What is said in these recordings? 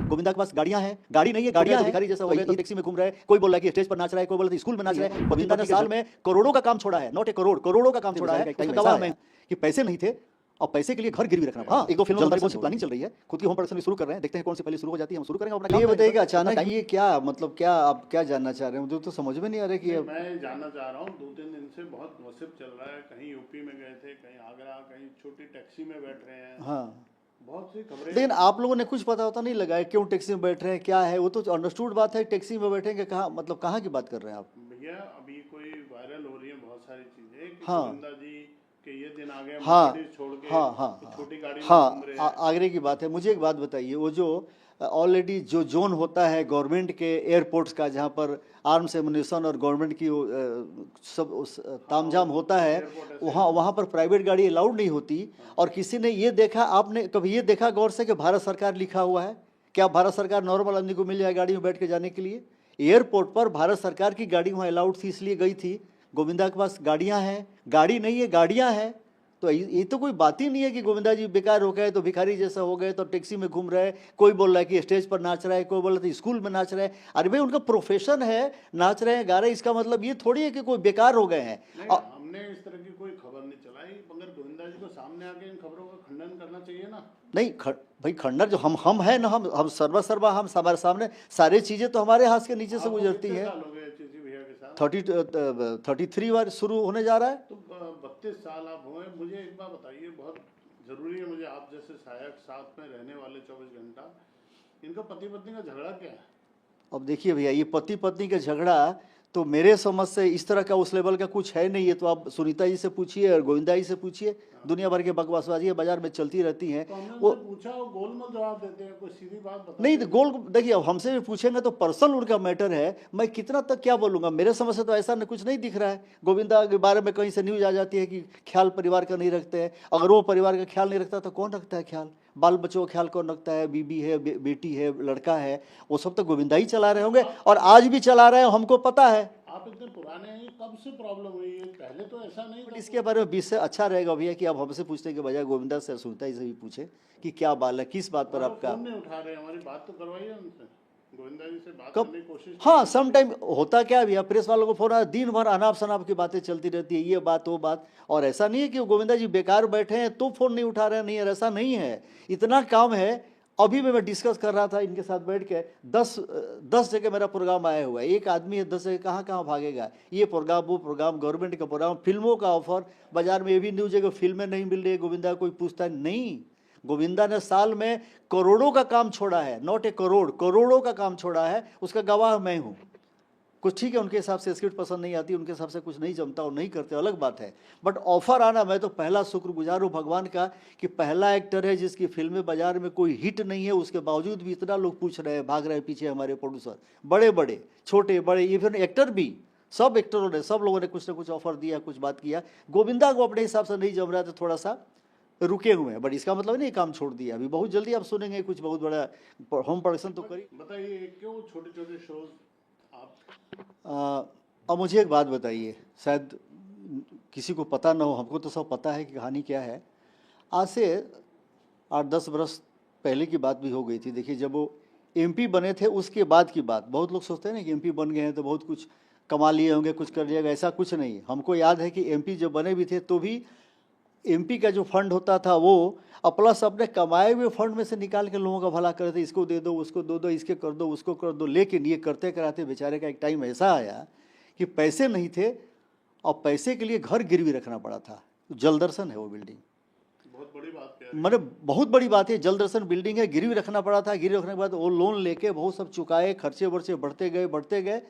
गोविंदा के पास गाड़ियां हैं, गाड़ी नहीं है, गाड़ियां भिखारी जैसा हो गए तो टैक्सी में घूम रहा है, कोई बोल रहा है कि स्टेज पर नाच रहा है, कोई बोल रहा है स्कूल में नाच रहा है। गोविंदा ने साल में करोड़ों का काम छोड़ा है, नॉट ए करोड़, करोड़ों का काम छोड़ा है। उसका गवाह मैं कि पैसे नहीं थे और पैसे के लिए घर गिरवी रखना। हाँ, एक दो फिल्म जल्द से प्लानिंग चल रही है, खुद की होम प्रोडक्शन शुरू कर रहे हैं, देखते हैं कौन सी पहले शुरू हो जाती है, हम शुरू करेंगे अपना। ये बताइएगा अचानक ये क्या मतलब, क्या आप क्या जानना चाह रहे हैं? मुझे तो समझ में नहीं आ रहा कि मैं जानना चाह रहा हूँ, 2-3 दिन से बहुत गॉसिप चल रहा है, कहीं यूपी में गए थे, कहीं आगरा, कहीं छोटी टैक्सी में बैठ रहे हैं। हाँ, बहुत सी खबरें। लेकिन आप लोगों ने कुछ पता होता नहीं लगाया क्यों टैक्सी में बैठ रहे हैं, क्या है वो तो अंडरस्टूड बात है। टैक्सी में बैठेंगे कहाँ, मतलब कहाँ की बात कर रहे हैं आप? भैया अभी कोई वायरल हो रही है बहुत सारी चीजें कि हाँ। गोविंदा जी के ये दिन आ गए, हाँ मर्सिडीज छोड़ के हाँ हाँ छोटी गाड़ी में हाँ, घूम रहे हैं। आगरे की बात है। मुझे एक बात बताइए, वो जो ऑलरेडी जो जोन होता है गवर्नमेंट के एयरपोर्ट्स का, जहाँ पर आर्म्स एमुनेशन और गवर्नमेंट की सब तामझाम होता है, वहाँ पर प्राइवेट गाड़ी अलाउड नहीं होती। और किसी ने ये देखा, आपने कभी ये देखा गौर से कि भारत सरकार लिखा हुआ है? क्या भारत सरकार नॉर्मल आदमी को मिल जाए गाड़ी में बैठ के जाने के लिए? एयरपोर्ट पर भारत सरकार की गाड़ी वहाँ अलाउड थी, इसलिए गई थी। गोविंदा के पास गाड़ियाँ हैं, गाड़ी नहीं है, गाड़ियाँ हैं। तो ये तो कोई बात ही नहीं है कि गोविंदा जी बेकार हो गए तो भिखारी जैसा हो गए तो टैक्सी में घूम रहे हैं, कोई बोल रहा है कि स्टेज पर नाच रहा है, कोई बोल रहा है स्कूल में नाच रहे हैं। अरे भाई उनका प्रोफेशन है, नाच रहे हैं, गा रहे हैं, इसका मतलब ये थोड़ी है कि कोई बेकार हो गए हैं। हमने इस तरह की कोई खबर नहीं चलाई, मगर गोविंदा जी को सामने आके इन खबरों का खंडन करना चाहिए ना। नहीं भाई, खंडन जो हम हैं ना, हम सर्वा हम हमारे सामने सारी चीजें तो हमारे हाथ के नीचे से गुजरती है। 33 बार शुरू होने जा रहा है तो 32 साल आप हुए। मुझे एक बात बताइए, बहुत जरूरी है मुझे, आप जैसे सहायक साथ में रहने वाले 24 घंटा, इनका पति पत्नी का झगड़ा क्या है? अब देखिए भैया, ये पति पत्नी का झगड़ा तो मेरे समझ से इस तरह का उस लेवल का कुछ है नहीं है। तो आप सुनीता जी से पूछिए और गोविंदा जी से पूछिए, दुनिया भर के बकवासबाजी बाजार में चलती रहती हैं। तो हमने वो पूछा, वो गोलमोल जवाब देते हैं, कोई सीधी बात बताते नहीं, गोल देखिए, अब हमसे भी पूछेंगे तो पर्सनल उनका मैटर है, मैं कितना तक क्या बोलूँगा। मेरे समझ से तो ऐसा कुछ नहीं दिख रहा है। गोविंदा के बारे में कहीं से न्यूज आ जाती है कि ख्याल परिवार का नहीं रखते हैं। अगर वो परिवार का ख्याल नहीं रखता तो कौन रखता है ख्याल? बाल बच्चों का ख्याल कौन रखता है? बीबी है, बेटी है, लड़का है, वो सब तो गोविंदा ही चला रहे होंगे और आज भी चला रहे हैं, हमको पता है। आप इतने पुराने हैं, कब से प्रॉब्लम हुई है? पहले तो ऐसा नहीं था। इसके बारे में विषय अच्छा रहेगा भैया कि आप हमसे पूछने के बजाय गोविंदा से, सुनीता जी से भी पूछे कि क्या बाल है, किस बात पर आपका। फोन नहीं उठा रहे, हमारी बात तो करवाइए उनसे, गोविंदा जी से बात कब? करने की कोशिश। हाँ, सम टाइम होता क्या भैया, प्रेस वालों को फोन आया, दिन भर अनाप शनाप की बातें चलती रहती है, ये बात वो बात। और ऐसा नहीं है कि गोविंदा जी बेकार बैठे हैं तो फोन नहीं उठा रहे हैं, नहीं है, ऐसा नहीं है। इतना काम है। अभी मैं डिस्कस कर रहा था इनके साथ बैठ के, 10 जगह मेरा प्रोग्राम आया हुआ है। एक आदमी है 10 जगह, कहाँ कहाँ भागेगा? ये प्रोग्राम, वो प्रोग्राम, गवर्नमेंट का प्रोग्राम, फिल्मों का ऑफर, बाजार में ये भी न्यूज है कि फिल्में नहीं मिल रही है, गोविंदा कोई पूछता नहीं। गोविंदा ने साल में करोड़ों का काम छोड़ा है, नॉट ए करोड़, करोड़ों का काम छोड़ा है। उसका गवाह मैं हूँ। कुछ ठीक है, उनके हिसाब से स्क्रिप्ट पसंद नहीं आती, उनके हिसाब से कुछ नहीं जमता और नहीं करते, अलग बात है। बट ऑफर आना, मैं तो पहला शुक्रगुजार हूँ भगवान का कि पहला एक्टर है जिसकी फिल्में बाजार में कोई हिट नहीं है, उसके बावजूद भी इतना लोग पूछ रहे हैं, भाग रहे हैं पीछे हमारे प्रोड्यूसर, बड़े बड़े, छोटे बड़े, इवन एक्टर भी, सब एक्टरों ने, सब लोगों ने कुछ ना कुछ ऑफर दिया, कुछ बात किया। गोविंदा को अपने हिसाब से नहीं जम रहा, तो थोड़ा सा रुके हुए हैं। बट इसका मतलब नहीं काम छोड़ दिया। अभी बहुत जल्दी आप सुनेंगे कुछ बहुत बड़ा होम प्रोडक्शन तो करी। बताइए क्यों छोटे छोटे शोज आप। अब मुझे एक बात बताइए, शायद किसी को पता ना हो, हमको तो सब पता है कि कहानी क्या है। आज से 8-10 बरस पहले की बात भी हो गई थी। देखिए, जब वो एमपी बने थे उसके बाद की बात। बहुत लोग सोचते हैं ना कि एमपी बन गए हैं तो बहुत कुछ कमा लिए होंगे, कुछ कर लिएगा, ऐसा कुछ नहीं। हमको याद है कि एमपी जब बने भी थे तो भी एमपी का जो फंड होता था वो प्लस अपने कमाए हुए फंड में से निकाल के लोगों का भला करते थे। इसको दे दो, उसको दे दो, इसके कर दो, उसको कर दो। लेकिन ये करते कराते बेचारे का एक टाइम ऐसा आया कि पैसे नहीं थे और पैसे के लिए घर गिरवी रखना पड़ा था। जलदर्शन है वो बिल्डिंग, बहुत बड़ी बात है, मतलब बहुत बड़ी बात है। जलदर्शन बिल्डिंग है, गिरवी रखना पड़ा था। गिरवी रखने के बाद वो लोन लेके बहुत सब चुकाए, खर्चे वर्चे बढ़ते गए।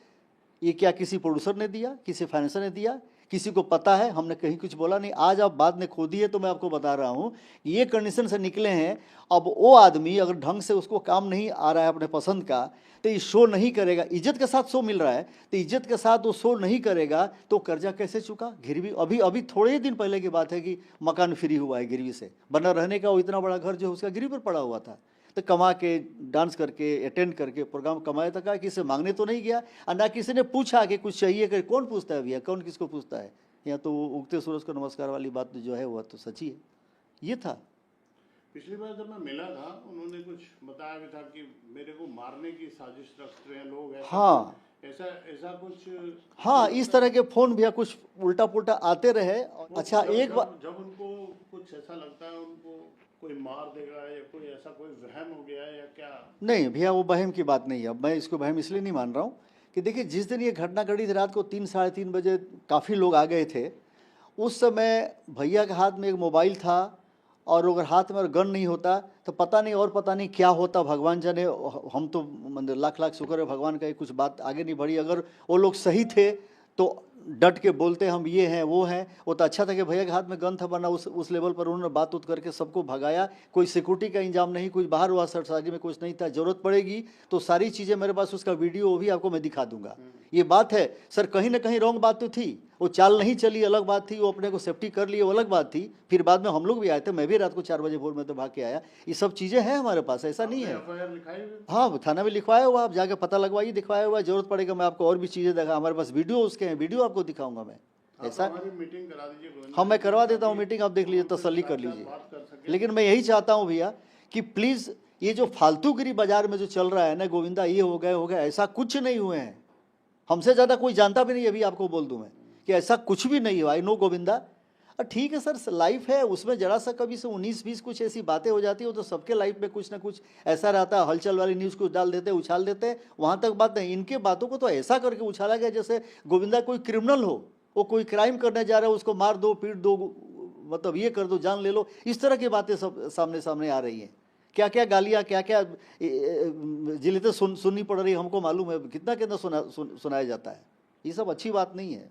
ये क्या किसी प्रोड्यूसर ने दिया, किसी फाइनेंसर ने दिया, किसी को पता है? हमने कहीं कुछ बोला नहीं। आज आप बाद में खोदी है तो मैं आपको बता रहा हूँ, ये कंडीशन से निकले हैं। अब वो आदमी अगर ढंग से उसको काम नहीं आ रहा है अपने पसंद का, तो ये शो नहीं करेगा। इज्जत के साथ शो मिल रहा है तो इज्जत के साथ वो शो नहीं करेगा तो कर्जा कैसे चुका? गिरवी अभी थोड़े ही दिन पहले की बात है कि मकान फ्री हुआ है गिरवी से। बना रहने का वो इतना बड़ा घर जो उसका गिरवी पर पड़ा हुआ था। तो कमा के, डांस करके, अटेंड करके प्रोग्राम कमाया था। किसी मांगने तो नहीं गया और ना किसी ने पूछा कि कुछ चाहिए कर। कौन पूछता है भैया, कौन किसको पूछता है? या तो उगते सूरज को नमस्कार वाली बात जो है वह तो सच्ची है। ये था। पिछली बार जब मैं मिला था उन्होंने कुछ बताया भी था कि मेरे को मारने की साजिश रच रहे हैं लोग, ऐसा हाँ ऐसा ऐसा कुछ। हाँ, इस तरह के फोन भी कुछ उल्टा पुल्टा आते रहे। अच्छा, एक बार जब उनको कुछ ऐसा लगता है उनको कोई मार देगा या कोई ऐसा कोई वहम हो गया है या क्या? नहीं भैया, वो वहम की बात नहीं है। मैं इसको वहम इसलिए नहीं मान रहा हूँ कि देखिए, जिस दिन ये घटना घटी थी रात को 3 साढ़े 3 बजे काफ़ी लोग आ गए थे। उस समय भैया के हाथ में एक मोबाइल था, और अगर हाथ में और गन नहीं होता तो पता नहीं क्या होता, भगवान जाने। हम तो मतलब लाख लाख शुक्र है भगवान का, कुछ बात आगे नहीं बढ़ी। अगर वो लोग सही थे तो डट के बोलते हम ये हैं वो हैं। वो तो अच्छा था कि भैया के हाथ में गन था, वरना उस लेवल पर उन्होंने बात उत करके सबको भगाया। कोई सिक्योरिटी का इंतजाम नहीं, कुछ बाहर हुआ सटसाजी में कुछ नहीं था। जरूरत पड़ेगी तो सारी चीज़ें मेरे पास, उसका वीडियो वो भी आपको मैं दिखा दूंगा। ये बात है सर, कहीं ना कहीं रॉन्ग बात तो थी, वो चाल नहीं चली अलग बात थी, वो अपने को सेफ्टी कर लिए वो अलग बात थी। फिर बाद में हम लोग भी आए थे, मैं भी रात को 4 बजे भोर में तो भाग के आया। ये सब चीज़ें हैं हमारे पास, ऐसा नहीं है। FIR लिखाई हुई? हाँ, थाना में लिखवाया हुआ, आप जाके पता लगवाइए, दिखवाया हुआ। जरूरत पड़ेगा मैं आपको और भी चीज़ें दिखा, हमारे पास वीडियो उसके हैं, वीडियो आपको दिखाऊंगा मैं। ऐसा हमारी मीटिंग करा दीजिए गोविंद हाँ, मैं जी, करवा देता हूँ ताकि मीटिंग, आप देख लीजिए, हम तसल्ली कर साथ लीजिए। बात कर सकें। लेकिन मैं यही चाहता हूँ भैया कि प्लीज़, ये जो फालतूगिरी बाजार में जो चल रहा है ना गोविंदा, ये हो गया, ऐसा कुछ नहीं हुए हैं। हमसे ज़्यादा कोई जानता भी नहीं, अभी आपको बोल दूं मैं कि ऐसा कुछ भी नहीं हुआ। I know Govinda. ठीक है सर, लाइफ है, उसमें जरा सा कभी से 19-20 कुछ ऐसी बातें हो जाती है, तो सबके लाइफ में कुछ ना कुछ ऐसा रहता है। हलचल वाली न्यूज़ कुछ डाल देते हैं, उछाल देते हैं, वहाँ तक बात नहीं। इनके बातों को तो ऐसा करके उछाला गया जैसे गोविंदा कोई क्रिमिनल हो, वो कोई क्राइम करने जा रहा है, उसको मार दो, पीट दो, मतलब ये कर दो, जान ले लो। इस तरह की बातें सब सामने आ रही हैं। क्या क्या गालियाँ, क्या क्या जिलेते सुननी पड़ रही है, हमको मालूम है कितना सुनाया जाता है। ये सब अच्छी बात नहीं है,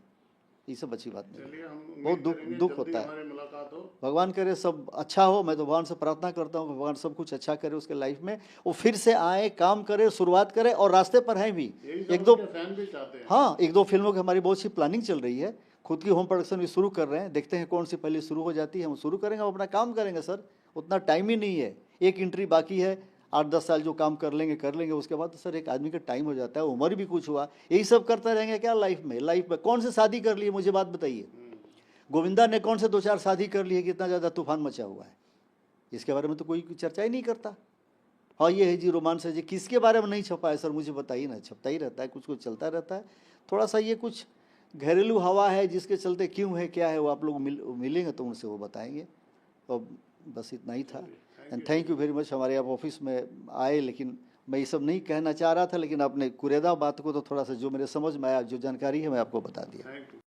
ये सब अच्छी बात नहीं है। चलिए, हम बहुत उम्मीद करेंगे दुख जल्दी होता है। हमारी मुलाकात हो। भगवान करे सब अच्छा हो। मैं तो भगवान से प्रार्थना करता हूँ कि भगवान सब कुछ अच्छा करे उसके लाइफ में, वो फिर से आए, काम करे, शुरुआत करे, और रास्ते पर हैं भी। यही एक सब दो उनके फैन भी चाहते हैं। हाँ, 1-2 फिल्मों की हमारी बहुत सी प्लानिंग चल रही है। खुद की होम प्रोडक्शन भी शुरू कर रहे हैं, देखते हैं कौन सी पहले शुरू हो जाती है। हम शुरू करेंगे, हम अपना काम करेंगे सर, उतना टाइम ही नहीं है। एक एंट्री बाकी है, 8-10 साल जो काम कर लेंगे, उसके बाद तो सर एक आदमी का टाइम हो जाता है, उम्र भी कुछ हुआ, यही सब करते रहेंगे क्या लाइफ में? कौन से शादी कर लिए, मुझे बात बताइए। गोविंदा ने कौन से 2-4 शादी कर लिए, कितना ज़्यादा तूफान मचा हुआ है, इसके बारे में तो कोई चर्चा ही नहीं करता। हाँ, ये है जी रोमांस है जी, किसके बारे में नहीं छपा है सर, मुझे बताइए ना। छपता ही रहता है, कुछ कुछ चलता रहता है। थोड़ा सा ये कुछ घरेलू हवा है जिसके चलते क्यों है, क्या है, वो आप लोग मिलेंगे तो उनसे वो बताएंगे। तो बस इतना ही था। And thank you very much, हमारे आप ऑफिस में आए। लेकिन मैं ये सब नहीं कहना चाह रहा था, लेकिन आपने कुरेदा बात को तो थोड़ा सा जो मेरे समझ में आया, जो जानकारी है, मैं आपको बता दिया। Thank you.